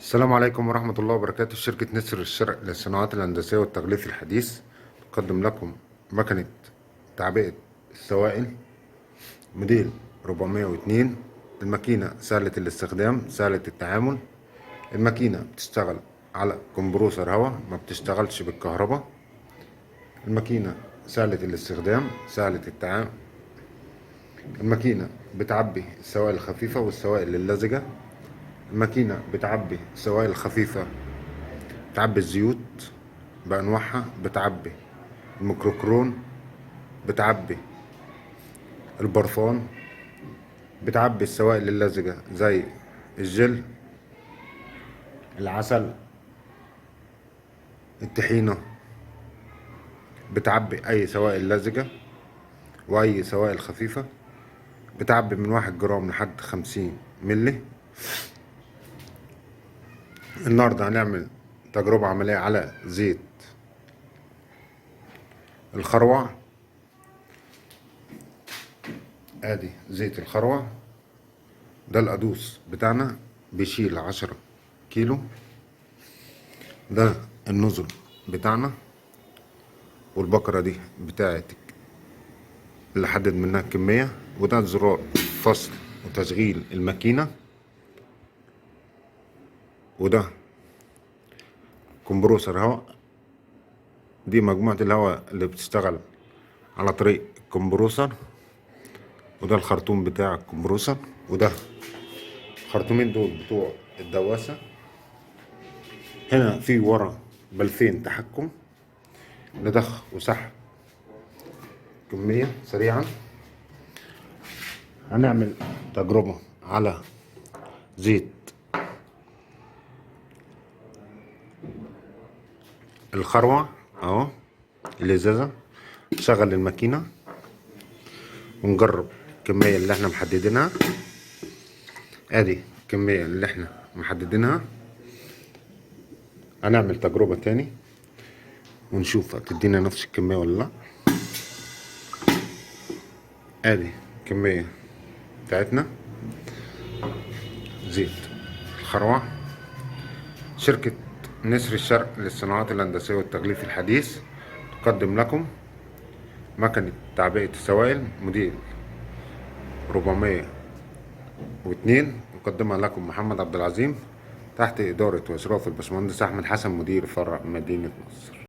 السلام عليكم ورحمة الله وبركاته. شركة نسر الشرق للصناعات الهندسية والتغليف الحديث تقدم لكم مكنة تعبئة السوائل موديل 402. الماكينة سهلة الاستخدام سهلة التعامل. الماكينة بتشتغل على كمبروسر هواء، ما بتشتغلش بالكهرباء. الماكينة سهلة الاستخدام سهلة التعامل. الماكينة بتعبي السوائل الخفيفة والسوائل اللزجة. الماكينة بتعبي السوائل الخفيفة، بتعبي الزيوت بأنواعها، بتعبي الميكروكرون، بتعبي البرفان، بتعبي السوائل اللزجة زي الجل، العسل، الطحينة. بتعبي أي سوائل لزجة وأي سوائل خفيفة. بتعبي من 1 جرام لحد 50 ملي. النهاردة هنعمل تجربة عملية على زيت الخروع. ادي زيت الخروع، ده القدوس بتاعنا بيشيل 10 كيلو. ده النزل بتاعنا، والبكرة دي بتاعتك اللي حدد منها الكمية. وده زرار فصل وتشغيل الماكينة. وده كمبروسر هواء، دي مجموعة الهواء اللي بتشتغل على طريق الكمبروسر. وده الخرطوم بتاع الكمبروسر، وده الخرطومين دول بتوع الدواسة. هنا في ورا بلفين تحكم لضخ وسحب كمية سريعا. هنعمل تجربة على زيت الخروع اهو، الازازة. نشغل الماكينة ونجرب الكمية اللي احنا محددينها. ادي الكمية اللي احنا محددينها. هنعمل تجربة تاني ونشوف هتدينا نفس الكمية ولا لا. ادي الكمية بتاعتنا زيت الخروع. شركة نسر الشرق للصناعات الهندسية والتغليف الحديث تقدم لكم مكنة تعبئة السوائل موديل 402. يقدمها لكم محمد عبد العظيم تحت إدارة وإشراف الباشمهندس أحمد حسن مدير فرع مدينة نصر.